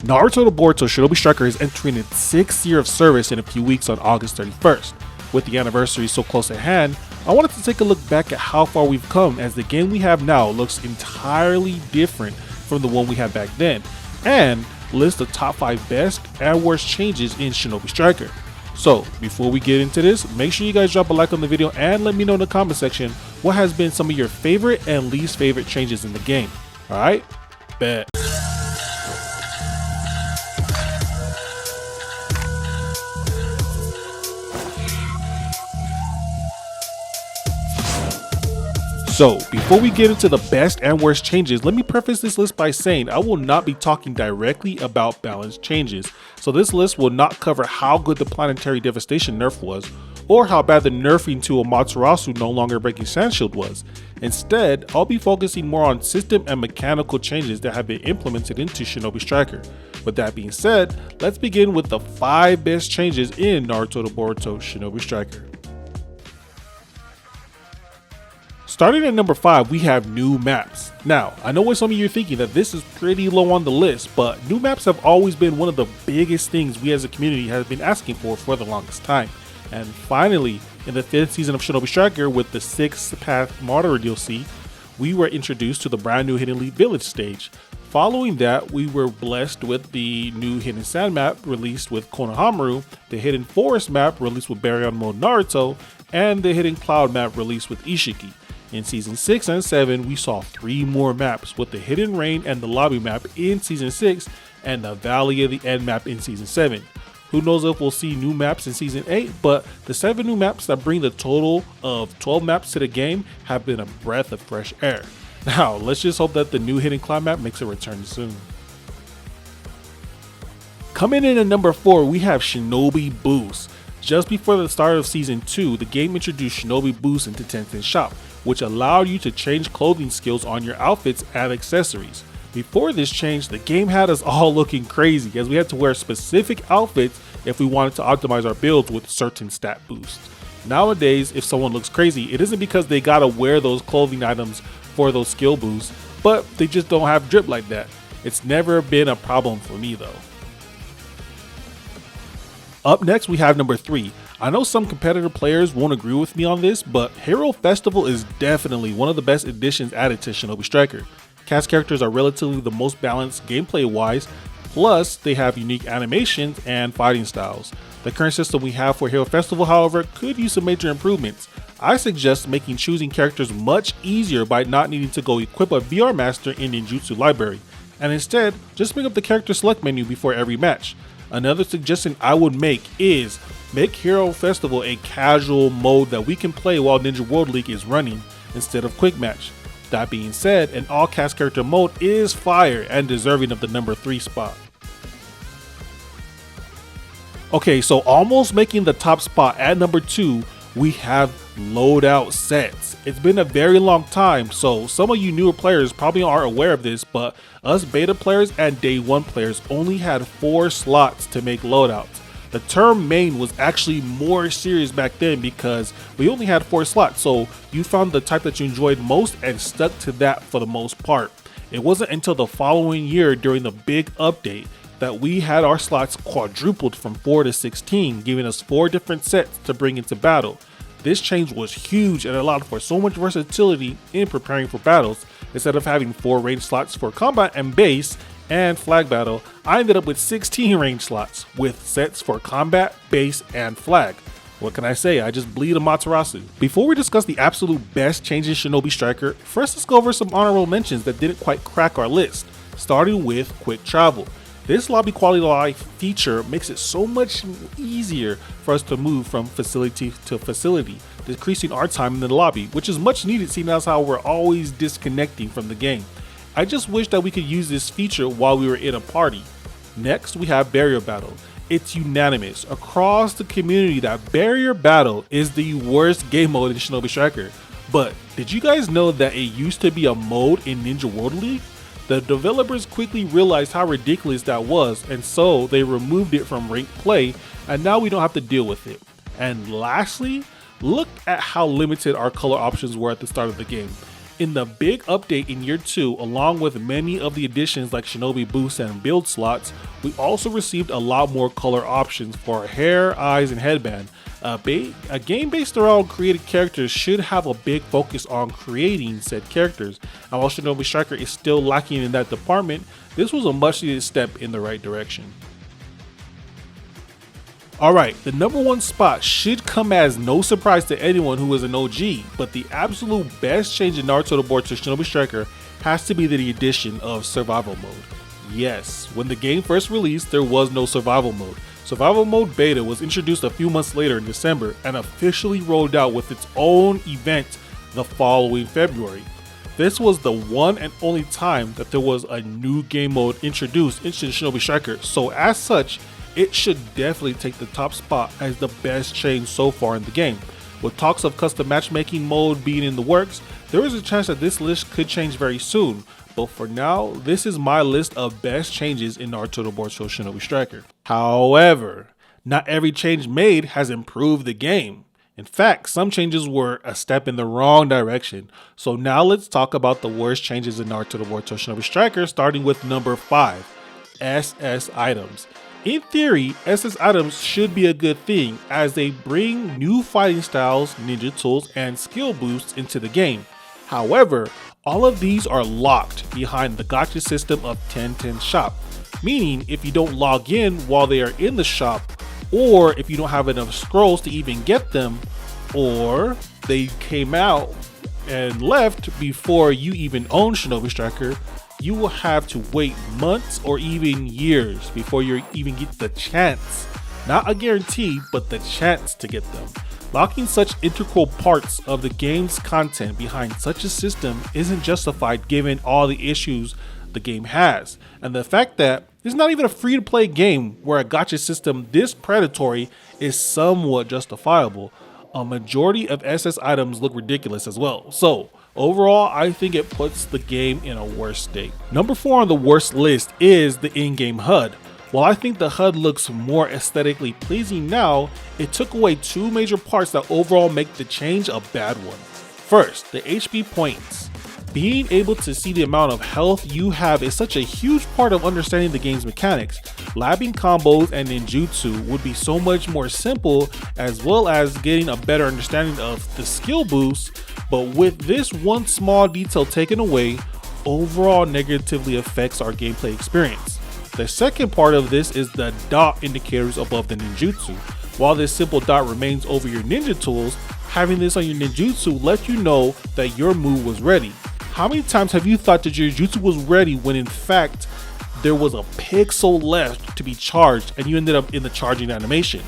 Naruto the Boruto Shinobi Striker is entering its 6th year of service in a few weeks on August 31st. With the anniversary so close at hand, I wanted to take a look back at how far we've come, as the game we have now looks entirely different from the one we had back then, and list the top 5 best and worst changes in Shinobi Striker. So before we get into this, make sure you guys drop a like on the video and let me know in the comment section what has been some of your favorite and least favorite changes in the game. Alright? Bet. So, before we get into the best and worst changes, let me preface this list by saying I will not be talking directly about balance changes. So this list will not cover how good the planetary devastation nerf was, or how bad the nerfing to Amaterasu no longer breaking Sand Shield was. Instead, I'll be focusing more on system and mechanical changes that have been implemented into Shinobi Striker. With that being said, let's begin with the 5 best changes in Naruto the Boruto Shinobi Striker. Starting at number 5, we have new maps. Now, I know what some of you are thinking, that this is pretty low on the list, but new maps have always been one of the biggest things we as a community have been asking for the longest time. And finally, in the 5th season of Shinobi Striker with the 6th Path Martyr DLC, we were introduced to the brand new Hidden Leaf Village stage. Following that, we were blessed with the new Hidden Sand map released with Konohamaru, the Hidden Forest map released with Baryon Mode Naruto, and the Hidden Cloud map released with Ishiki. In Season 6 and 7, we saw 3 more maps, with the Hidden Rain and the Lobby map in Season 6 and the Valley of the End map in Season 7. Who knows if we'll see new maps in Season 8, but the 7 new maps that bring the total of 12 maps to the game have been a breath of fresh air. Now, let's just hope that the new Hidden Cloud map makes a return soon. Coming in at number 4, we have Shinobi Boost. Just before the start of Season 2, the game introduced Shinobi Boost into Tencent Shop, which allowed you to change clothing skills on your outfits and accessories. Before this change, the game had us all looking crazy, as we had to wear specific outfits if we wanted to optimize our builds with certain stat boosts. Nowadays, if someone looks crazy, it isn't because they gotta wear those clothing items for those skill boosts, but they just don't have drip like that. It's never been a problem for me though. Up next, we have number 3. I know some competitor players won't agree with me on this, but Hero Festival is definitely one of the best additions added to Shinobi Striker. Cast characters are relatively the most balanced gameplay wise, plus they have unique animations and fighting styles. The current system we have for Hero Festival, however, could use some major improvements. I suggest making choosing characters much easier by not needing to go equip a VR Master in Ninjutsu library, and instead just bring up the character select menu before every match. Another suggestion I would make is make Hero Festival a casual mode that we can play while Ninja World League is running instead of Quick Match. That being said, an all cast character mode is fire and deserving of the number 3 spot. Okay, so almost making the top spot at number 2, we have loadout sets. It's been a very long time, so some of you newer players probably aren't aware of this, but us beta players and day 1 players only had 4 slots to make loadouts. The term main was actually more serious back then because we only had 4 slots, so you found the type that you enjoyed most and stuck to that for the most part. It wasn't until the following year during the big update that we had our slots quadrupled from 4 to 16, giving us 4 different sets to bring into battle. This change was huge and allowed for so much versatility in preparing for battles. Instead of having 4 range slots for combat and base and flag battle, I ended up with 16 range slots with sets for combat, base, and flag. What can I say? I just bleed Amaterasu. Before we discuss the absolute best changes in Shinobi Striker, first let's go over some honorable mentions that didn't quite crack our list, starting with quick travel. This lobby quality of life feature makes it so much easier for us to move from facility to facility, decreasing our time in the lobby, which is much needed seeing as how we're always disconnecting from the game. I just wish that we could use this feature while we were in a party. Next, we have Barrier Battle. It's unanimous across the community that Barrier Battle is the worst game mode in Shinobi Striker. But did you guys know that it used to be a mode in Ninja World League? The developers quickly realized how ridiculous that was, and so they removed it from ranked play, and now we don't have to deal with it. And lastly, look at how limited our color options were at the start of the game. In the big update in year 2, along with many of the additions like Shinobi Boost and build slots, we also received a lot more color options for our hair, eyes, and headband. A game based around created characters should have a big focus on creating said characters, and while Shinobi Striker is still lacking in that department, this was a much needed step in the right direction. Alright, the number 1 spot should come as no surprise to anyone who is an OG, but the absolute best change in Naruto board to Shinobi Striker has to be the addition of survival mode. Yes, when the game first released, there was no survival mode. Survival mode beta was introduced a few months later in December and officially rolled out with its own event the following February. This was the one and only time that there was a new game mode introduced into Shinobi Striker, so as such, it should definitely take the top spot as the best change so far in the game. With talks of custom matchmaking mode being in the works, there is a chance that this list could change very soon, but for now, this is my list of best changes in Naruto Board Show Shinobi Striker. However, not every change made has improved the game. In fact, some changes were a step in the wrong direction. So now let's talk about the worst changes in Naruto Board Show Shinobi Striker, starting with number 5, SS items. In theory, SS items should be a good thing as they bring new fighting styles, ninja tools, and skill boosts into the game. However, all of these are locked behind the gacha system of 1010 shop, meaning if you don't log in while they are in the shop, or if you don't have enough scrolls to even get them, or they came out and left before you even own Shinobi Striker, you will have to wait months or even years before you even get the chance, not a guarantee, but the chance to get them. Locking such integral parts of the game's content behind such a system isn't justified given all the issues the game has, and the fact that it's not even a free-to-play game where a gacha system this predatory is somewhat justifiable. A majority of SS items look ridiculous as well, so overall, I think it puts the game in a worse state. Number 4 on the worst list is the in-game HUD. While I think the HUD looks more aesthetically pleasing now, it took away 2 major parts that overall make the change a bad one. First, the HP points. Being able to see the amount of health you have is such a huge part of understanding the game's mechanics. Labbing combos and ninjutsu would be so much more simple, as well as getting a better understanding of the skill boosts, but with this one small detail taken away, overall negatively affects our gameplay experience. The second part of this is the dot indicators above the ninjutsu. While this simple dot remains over your ninja tools, having this on your ninjutsu lets you know that your move was ready. How many times have you thought that your jutsu was ready when in fact there was a pixel left to be charged and you ended up in the charging animation?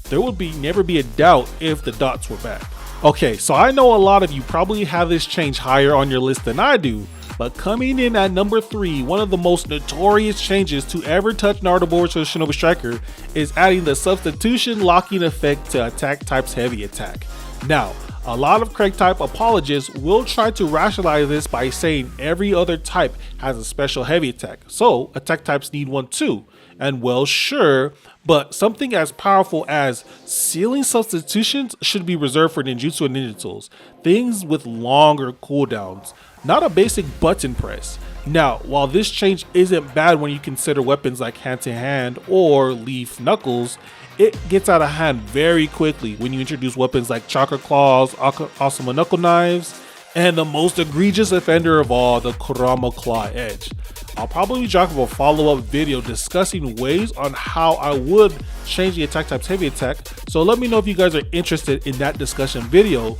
There would never be a doubt if the dots were back. Okay, so I know a lot of you probably have this change higher on your list than I do, but coming in at number 3, one of the most notorious changes to ever touch Naruto Board Show Shinobi Striker is adding the substitution locking effect to attack type's heavy attack. Now, a lot of Craig type apologists will try to rationalize this by saying every other type has a special heavy attack, so attack types need one too. And well, sure, but something as powerful as ceiling substitutions should be reserved for ninjutsu and ninja tools, things with longer cooldowns, not a basic button press. Now, while this change isn't bad when you consider weapons like hand to hand or leaf knuckles, it gets out of hand very quickly when you introduce weapons like chakra claws, Asuma knuckle knives, and the most egregious offender of all, the Kurama claw edge. I'll probably drop a follow-up video discussing ways on how I would change the attack type's heavy attack, so let me know if you guys are interested in that discussion video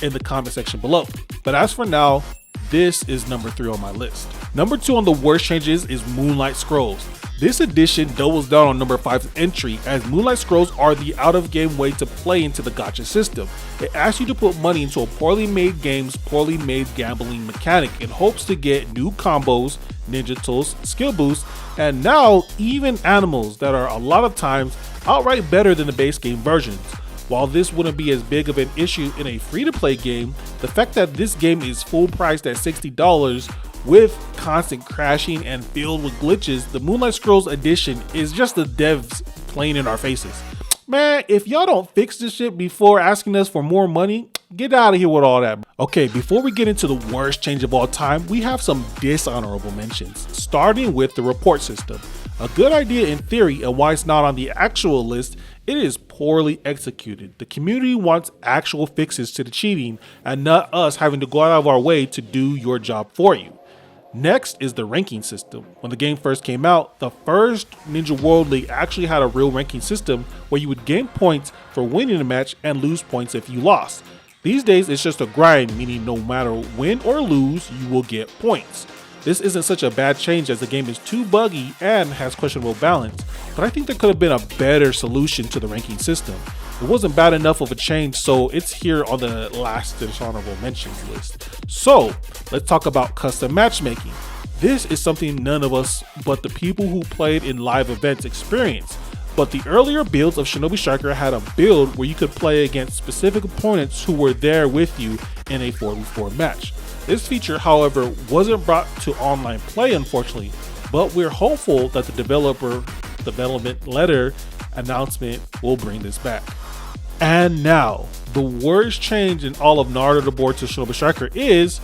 in the comment section below. But as for now, this is number 3 on my list. Number 2 on the worst changes is Moonlight Scrolls. This edition doubles down on number 5's entry, as Moonlight Scrolls are the out-of-game way to play into the gacha system. It asks you to put money into a poorly made game's poorly made gambling mechanic in hopes to get new combos, ninja tools, skill boosts, and now even animals that are a lot of times outright better than the base game versions. While this wouldn't be as big of an issue in a free-to-play game, the fact that this game is full priced at $60 with constant crashing and filled with glitches, the Moonlight Scrolls edition is just the devs playing in our faces. Man, if y'all don't fix this shit before asking us for more money, Get out of here with all that. Okay, before we get into the worst change of all time, we have some dishonorable mentions, starting with the report system. A good idea in theory, and why it's not on the actual list, it is poorly executed. The community wants actual fixes to the cheating and not us having to go out of our way to do your job for you. Next is the ranking system. When the game first came out, the first Ninja World League actually had a real ranking system where you would gain points for winning a match and lose points if you lost. These days it's just a grind, meaning no matter win or lose, you will get points. This isn't such a bad change as the game is too buggy and has questionable balance, but I think there could have been a better solution to the ranking system. It wasn't bad enough of a change, so it's here on the last dishonorable mentions list. So let's talk about custom matchmaking. This is something none of us but the people who played in live events experience. But the earlier builds of Shinobi Striker had a build where you could play against specific opponents who were there with you in a 4v4 match. This feature, however, wasn't brought to online play unfortunately, but we're hopeful that the development letter announcement will bring this back. And now, the worst change in all of Naruto the board to Shinobi Striker is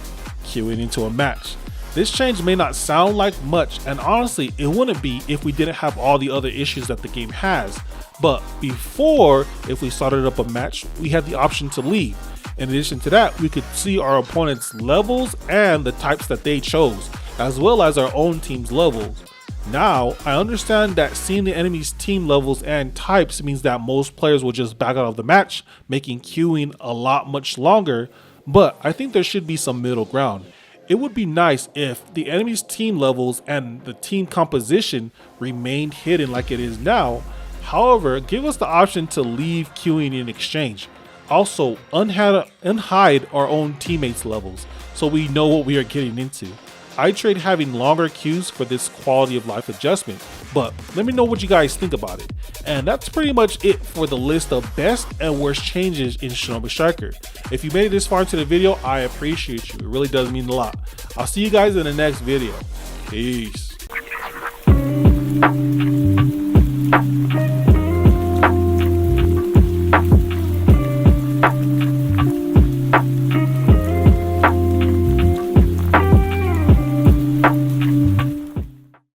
queuing into a match. This change may not sound like much, and honestly it wouldn't be if we didn't have all the other issues that the game has. But before, if we started up a match, we had the option to leave. In addition to that, we could see our opponent's levels and the types that they chose, as well as our own team's levels. Now, I understand that seeing the enemy's team levels and types means that most players will just back out of the match, making queuing a lot much longer, but I think there should be some middle ground. It would be nice if the enemy's team levels and the team composition remained hidden like it is now. However, give us the option to leave queuing in exchange. Also, unhide our own teammates' levels so we know what we are getting into. I trade having longer queues for this quality of life adjustment, but let me know what you guys think about it. And that's pretty much it for the list of best and worst changes in Shinobi Striker. If you made it this far into the video, I appreciate you. It really does mean a lot. I'll see you guys in the next video. Peace.